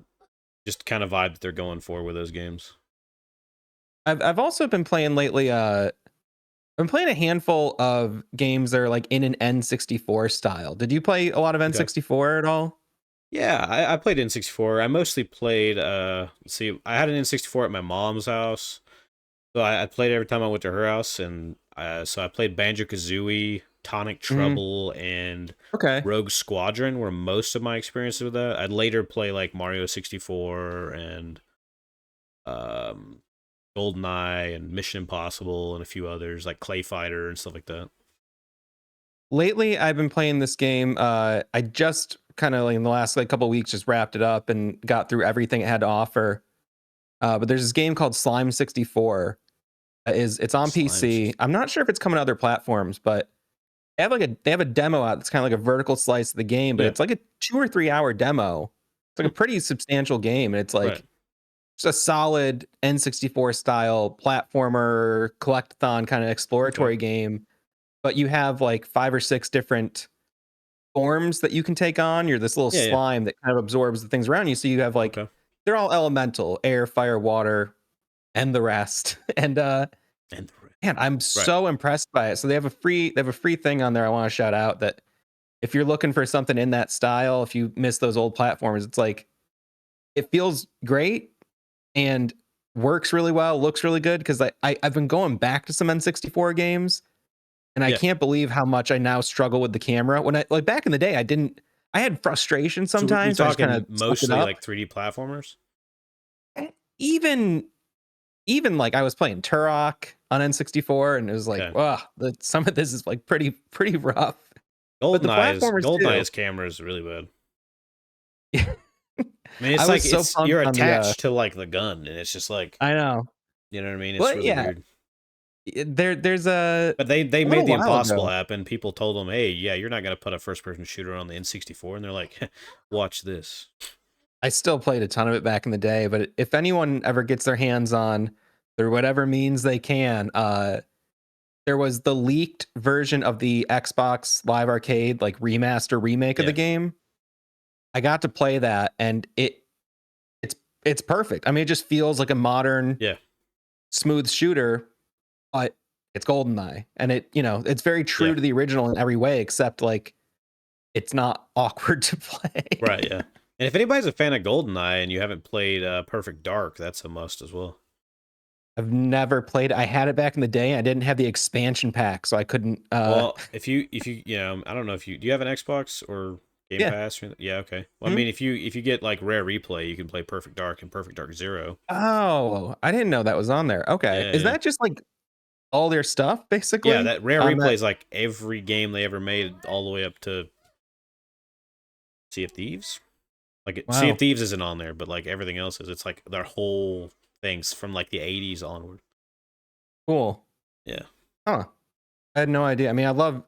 just kind of vibe that they're going for with those games. I've also been playing lately. I've been playing a handful of games that are like in an N64 style. Did you play a lot of Okay. N64 at all? Yeah, I played N64. I mostly played, let's see, I had an N64 at my mom's house. So I played every time I went to her house, and so I played Banjo-Kazooie, Tonic Mhm. Trouble, and Okay. Rogue Squadron were most of my experiences with that. I'd later play like Mario 64 and um, GoldenEye and Mission Impossible and a few others like Clay Fighter and stuff like that. Lately, I've been playing this game. I just kind of like in the last like couple weeks just wrapped it up and got through everything it had to offer. But there's this game called Slime 64. It's on Slime PC. I'm not sure if it's coming to other platforms, but they have a demo out. It's kind of like a vertical slice of the game, but Yeah, it's like a 2 or 3 hour demo. It's like hmm, a pretty substantial game, and it's right. like just a solid N64 style platformer collectathon kind of Okay, exploratory game. But you have like 5 or 6 different forms that you can take on. You're this little yeah, yeah, slime that kind of absorbs the things around you. So you have like okay. they're all elemental, air, fire, water, and the rest. And And man, I'm right, so impressed by it. So they have a free thing on there I want to shout out that if you're looking for something in that style, if you miss those old platforms, it's like it feels great and works really well, looks really good because I've been going back to some N64 games and I yeah. can't believe how much I now struggle with the camera. When I like back in the day, I had frustration So we sometimes. So I just kind talking of sucked it mostly up. like 3D platformers. Even even like I was playing Turok on N64 and it was like, Okay. wow, some of this is like pretty rough. But the platformers too. Goldeneye's camera is really bad. I mean, I it's was like so pumped you're on the attached to like the gun, and it's just like, I know. you know what I mean. It's Well, really yeah, weird. there's a But they made little the while impossible ago. happen. People told them, "Hey, yeah, you're not gonna put a first person shooter on the N64," and they're like, "Watch this." I still played a ton of it back in the day, but if anyone ever gets their hands on through whatever means they can, there was the leaked version of the Xbox Live Arcade like remaster remake of the Yeah, game. I got to play that and it's it's perfect. I mean, it just feels like a modern yeah, smooth shooter, but it's GoldenEye and it's very true yeah. to the original in every way except like it's not awkward to Right, play. yeah. And if anybody's a fan of GoldenEye and you haven't played Perfect Dark, that's a must as well. I've never played it. I had it back in the day. I didn't have the expansion pack, so I couldn't Well, if you I don't know if you do you have an Xbox or Game yeah. Pass? Yeah, okay. Well, I Mhm. mean, if you get like Rare Replay, you can play Perfect Dark and Perfect Dark Zero. Oh, I didn't know that was on there. Okay. Yeah, Is yeah. that just like all their stuff Yeah, basically that Rare on Replay that? is like every game they ever made, all the way up to Sea of Thieves. Sea of Wow. Thieves isn't on there, but like everything else is. It's like their whole things from like the '80s onward. Cool. Yeah, Huh. I had no idea. I mean, I love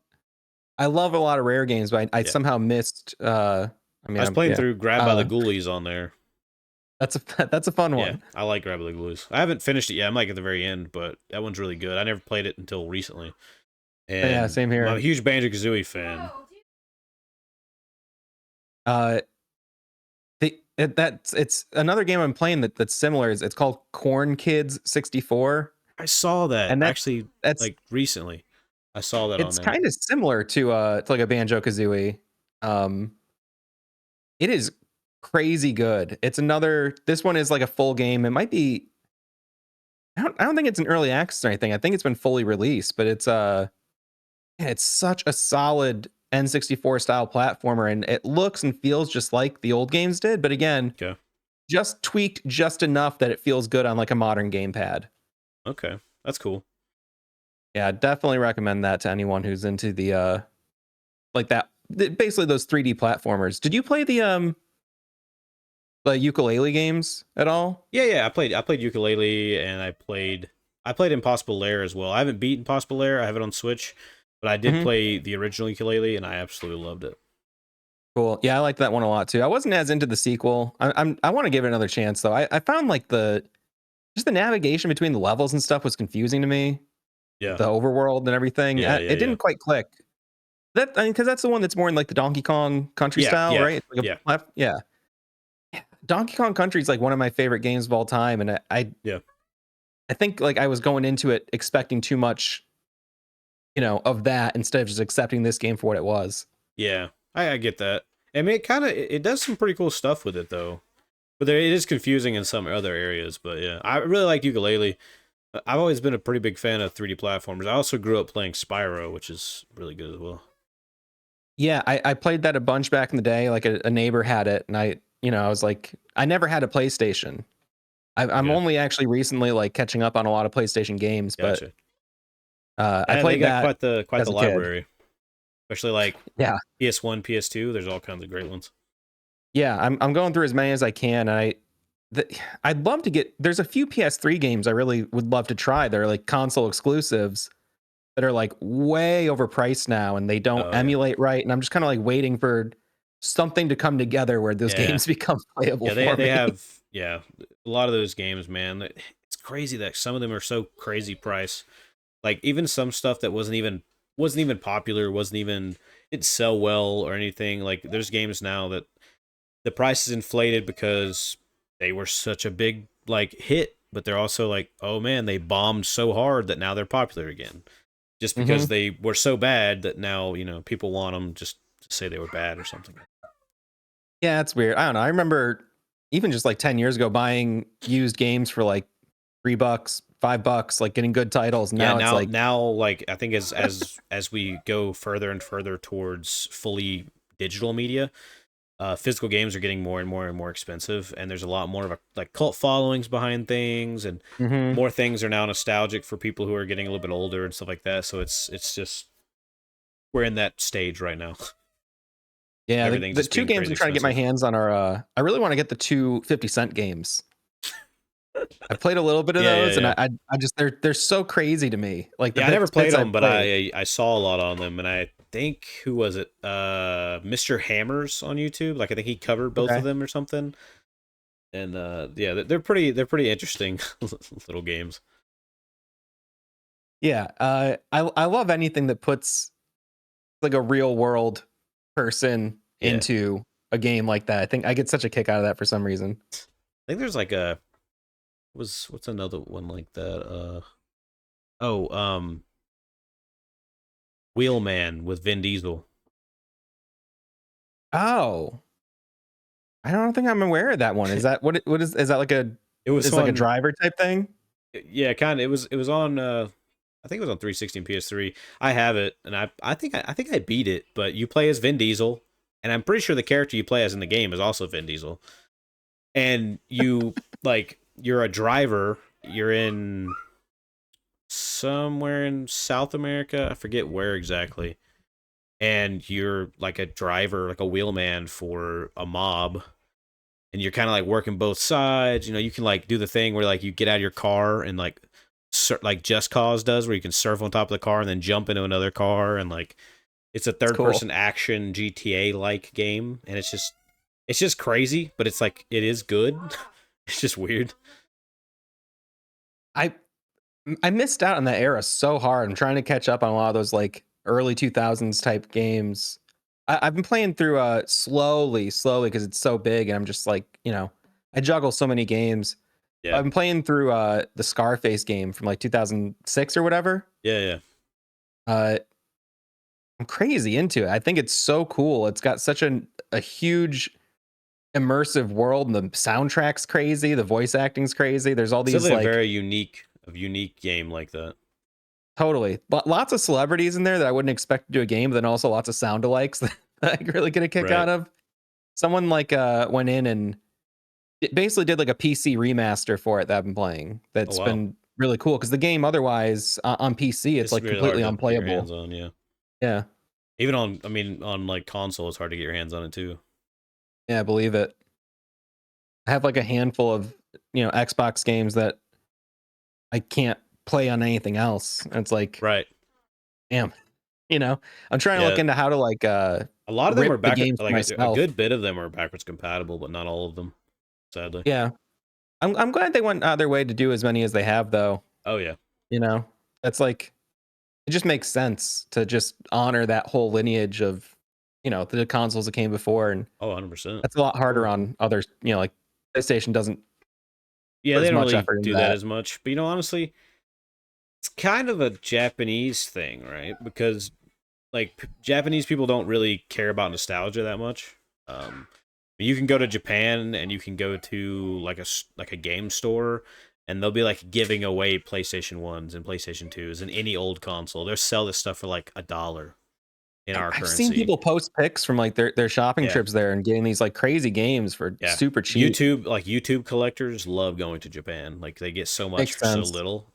a lot of rare games, but I yeah. somehow missed I I mean, was playing yeah. through Grab by the Uh Ghoulies on there. that's a that's a fun Yeah, one. I like Grab by the Ghoulies. I haven't finished it yet. I'm like at the very end, but that one's really good. I never played it until recently, Yeah, and same I'm a here. huge Banjo Kazooie fan. Uh it's another game I'm playing that's similar. It's called Corn Kids 64 I saw that and actually that's like recently. I saw that on it's there. kind of similar to like a Banjo Kazooie. Um, it is crazy good. It's another. This one is like a full game. It might be. I don't think it's an early access or anything. I think it's been fully released, but yeah, it's such a solid N64 style platformer, and it looks and feels just like the old games did. But again, Okay, just tweaked just enough that it feels good on like a modern gamepad. okay, that's cool. Yeah, definitely recommend that to anyone who's into the like that. Basically, those 3D platformers. Did you play the ukulele games at all? Yeah, yeah. I played ukulele and I played Impossible Lair as well. I haven't beat Impossible Lair. I have it on Switch, But I did Mhm. play the original ukulele, and I absolutely loved it. Cool. Yeah, I liked that one a lot too. I wasn't as into the sequel. I want to give it another chance though. I found like just the navigation between the levels and stuff was confusing to me. Like Yeah, the overworld and everything. yeah, yeah, It yeah, didn't quite click. That I mean, because that's the one that's more in like the Donkey Kong Country yeah, style, yeah, right? It's like yeah, yeah. Donkey Kong Country is like one of my favorite games of all time, and yeah, I think like I was going into it expecting too much, of that instead of just accepting this game for what it was. yeah. I get that. I mean, it does some pretty cool stuff with it though. But it is confusing in some other areas. But yeah, I really like ukulele. I've always been a pretty big fan of 3D platformers. I also grew up playing Spyro, which is really good as well. Yeah, I played that a bunch back in the day. Like a neighbor had it, and I was like, I never had a PlayStation. I'm Okay, only actually recently like catching up on a lot of PlayStation games, but gotcha. I Yeah, they played got that quite the as a kid. library, especially like Yeah, PS1, PS2. There's all kinds of great ones. yeah, I'm going through as many as I can, and I'd love to get. There's a few PS3 games I really would love to try. They're like console exclusives that are like way overpriced now, and they don't Oh yeah, emulate right. And I'm just kind of like waiting for something to come together where those yeah, games become playable yeah. for They me. have a lot of those games, man. It's crazy that some of them are so crazy price. Like even some stuff that wasn't even popular, wasn't even didn't sell well or anything. Like there's games now that the price is inflated because they were such a big like hit, but they're also like, oh man, they bombed so hard that now they're popular again. Just because Hmm. they were so bad that now people want them just to say they were bad or something. Yeah, it's weird. I don't know. I remember even just like 10 years ago buying used games for like $3, $5, like getting good titles. Yeah, Now it's like, now like I think as we go further and further towards fully digital media, physical games are getting more and more and more expensive, and there's a lot more of a like cult followings behind things, and mhm. more things are now nostalgic for people who are getting a little bit older and stuff like that. So it's just we're in that stage right now. Yeah, Everything's the just two being games crazy I'm trying to get my expensive. hands on are I really want to get the two 50 cent games. I've played a little bit of Yeah, yeah, those, and yeah. I just they're so crazy to me. Like the Yeah, I never played bits I've them, but played. I saw a lot on them, and I think who was it? Mr. Hammers on YouTube. Like I think he covered both of Okay. them or something. And yeah, they're pretty interesting little games. Yeah, I love anything that puts like a real world person Yeah, into a game like that. I think I get such a kick out of that for some reason. I think there's like a what's another one like that? Oh, Wheelman with Vin Diesel. Oh, I don't think I'm aware of that one. Is that what is that like It was is like a on. driver type thing? Yeah, kind of. It was on. I think it was on 360 and PS3. I have it, and I think I beat it. But you play as Vin Diesel, and I'm pretty sure the character you play as in the game is also Vin Diesel. And you're a driver. You're in somewhere in South America. I forget where exactly. And you're like a driver, like a wheelman for a mob, and you're kind of like working both sides. You can like do the thing where like you get out of your car and like like Just Cause does, where you can surf on top of the car and then jump into another car, and like it's a It's third cool. person action GTA like game, and it's just crazy, but it's like it is good. It's just weird. I I missed out on that era so hard. I'm trying to catch up on a lot of those like early 2000s type games. I've been playing through slowly because it's so big, and I'm just like, I juggle so many games. Yeah, I've been playing through the Scarface game from like 2006 or whatever. yeah, yeah. Uh, I'm crazy into it. I think it's so cool. It's got such a huge immersive world, and the soundtrack's crazy. The voice acting's crazy. There's all It's these definitely like a unique game like that. totally lots of celebrities in there that I wouldn't expect to do a game, but then also lots of sound alikes that I really get a kick Right. out of. Someone like went in and it basically did like a PC remaster for it that I've been playing. Oh That's wow. been really cool because the game otherwise on PC it's It's like really hard completely to get your hands unplayable. on. Yeah. Yeah, Even on, I mean, on like console, it's hard to get your hands on it too. yeah, I believe it. I have like a handful of Xbox games that I can't play on anything else. And it's like, Right. damn. You know, I'm trying to look Yeah, into how to like a lot of them are rip the back. games for Like a myself. good bit of them are backwards compatible, but not all of them, sadly. Yeah, I'm glad they went out their way to do as many as they have, though. Oh yeah. You know, that's like it just makes sense to just honor that whole lineage of the consoles that came before, and Oh, 100%. that's a lot harder on others. Like PlayStation doesn't Yeah, put they as don't much really effort into do that that. as much. But honestly, it's kind of a Japanese thing, right? Because like Japanese people don't really care about nostalgia that much. Um, you can go to Japan and you can go to like a game store, and they'll be like giving away PlayStation 1s and PlayStation 2s and any old console. They'll sell this stuff for like $1 in our I've seen currency. people post pics from like their shopping Yeah. trips there and getting these like crazy games for Yeah. super cheap. YouTube collectors love going to Japan. Like they get so much Makes for so sense. little.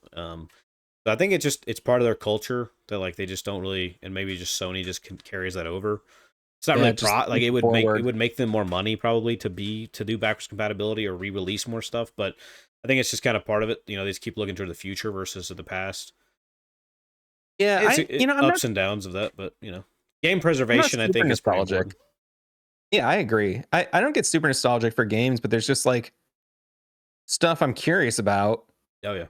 So I think it's part of their culture that like they just don't really, and maybe just Sony just carries that over. It's not Yeah, really just like it forward. would make them more money probably to do backwards compatibility or re-release more stuff, but I think it's just kind of part of it. They just keep looking toward the future versus the past. Yeah, I'm not Ups and downs of that, but game I'm not preservation I super think is pretty nostalgic. important. Yeah, I agree. I don't get super nostalgic for games, but there's just like stuff I'm curious about Oh yeah.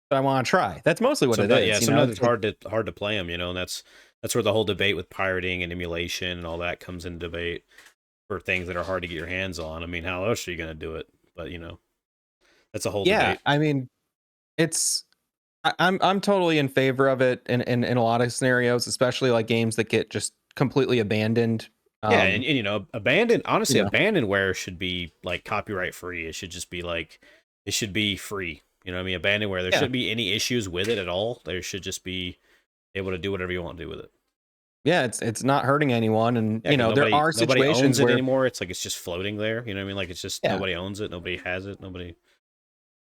that I want to try. That's mostly what it Sometimes, yeah, is. sometimes It's it's like, hard to play them, and that's where the whole debate with pirating and emulation and all that comes into debate for things that are hard to get your hands on. I mean, how else are you going to do it? But that's a whole yeah, debate. I mean, it's I'm totally in favor of it in a lot of scenarios, especially like games that get just completely abandoned. Yeah, Um, you know, abandonware should be like copyright free. It should just be like it should be free. You know what I mean? Abandonware, there yeah, shouldn't be any issues with it at all. There should just be able to do whatever you want to do with it. yeah, it's not hurting anyone, and Yeah, because there are nobody owns situations it where anymore. It's like it's just floating there. You know what I mean? Like it's just yeah, nobody owns it, nobody has it, nobody.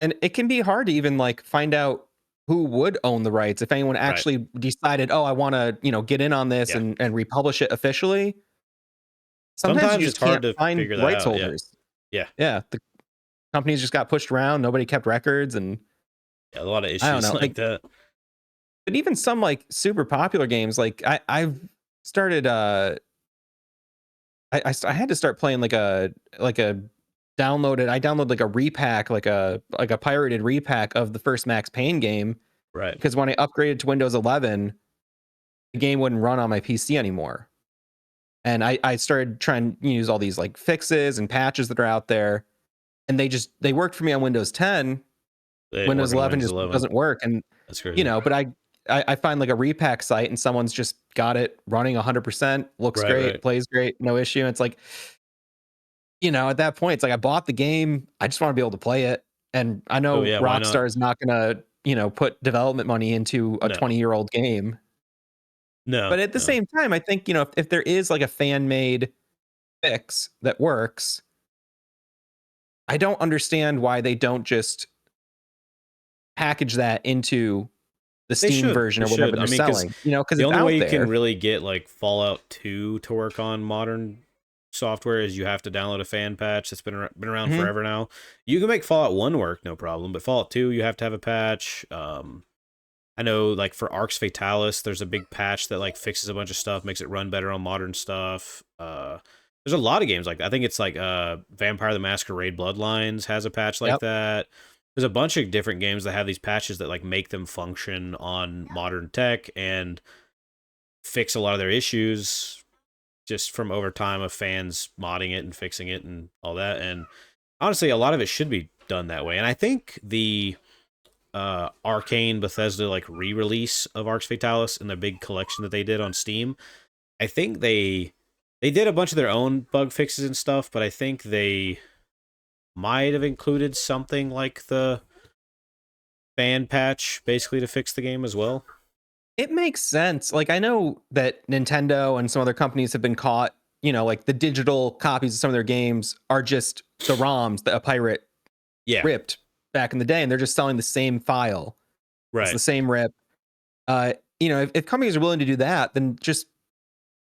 and it can be hard to even like find out who would own the rights if anyone Right. actually decided, oh, I want to get in on this Yeah. and republish it officially. Sometimes you Sometimes just it's hard can't to find figure that rights out. Yeah. holders. Yeah. Yeah, the companies just got pushed around. Nobody kept records, and Yeah. A lot of I don't issues know. like that. But even some like super popular games, like I've started. I had to start playing like a downloaded. I downloaded like a repack, like a pirated repack of the first Max Payne game Right. because when I upgraded to Windows 11, the game wouldn't run on my PC anymore. And I started trying to use all these like fixes and patches that are out there, and they worked for me on Windows 10. They didn't Windows work on 11 Windows just 11. doesn't work, and That's crazy. but I find like a repack site and someone's just got it running 100%, looks Right. great, Right. plays great, no issue. It's like, at that point, it's like I bought the game, I just want to be able to play it. And I Oh know yeah. Why not? Rockstar is not going to, put development money into a No. 20-year-old game. No. But at the No. same time, I think, if there is like a fan made fix that works, I don't understand why they don't just package that into the They Steam should. version They or whatever should. I they're mean, because selling, because the it's only way out you can there. really get like Fallout 2 to work on modern software is you have to download a fan patch that's been around Mhm. forever now. You can make Fallout 1 work, no problem, but Fallout 2 you have to have a patch. I know like for Arx Fatalis, there's a big patch that like fixes a bunch of stuff, makes it run better on modern stuff. There's a lot of games like that. I think it's like Vampire the Masquerade Bloodlines has a patch like Yep. that. There's a bunch of different games that have these patches that like make them function on modern tech and fix a lot of their issues just from over time of fans modding it and fixing it and all that. And honestly, a lot of it should be done that way. And I think the Arcane Bethesda like re-release of Arx Fatalis and the big collection that they did on Steam, I think they did a bunch of their own bug fixes and stuff, but I think they might have included something like the fan patch basically to fix the game as well. It makes sense. Like I know that Nintendo and some other companies have been caught, like the digital copies of some of their games are just the ROMs that a pirate Yeah, ripped back in the day, and they're just selling the same file. It's right. the same rip. If companies are willing to do that, then just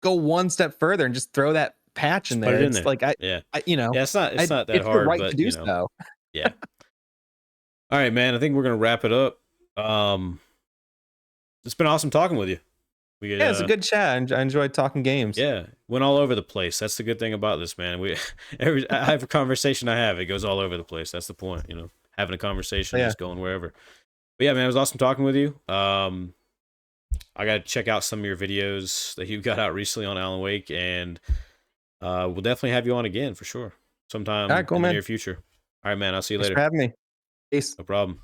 go one step further and just throw that patch in Just put there. it in It's there. like Yeah. Yeah, it's not that it's your hard, right to but do so. yeah. All right, man. I think we're gonna wrap it up. It's been awesome talking with you. We could, Yeah, it's a good chat. I enjoyed talking games. yeah, went all over the place. That's the good thing about this, man. I have a conversation I have, it goes all over the place. That's the point, you know, having a conversation, Yeah. just going wherever. But yeah, man, it was awesome talking with you. I got to check out some of your videos that you got out recently on Alan Wake, and we'll definitely have you on again for sure, sometime All right, cool, in the man. near future. All right, man. I'll see you Thanks later. for having me. Peace. No problem.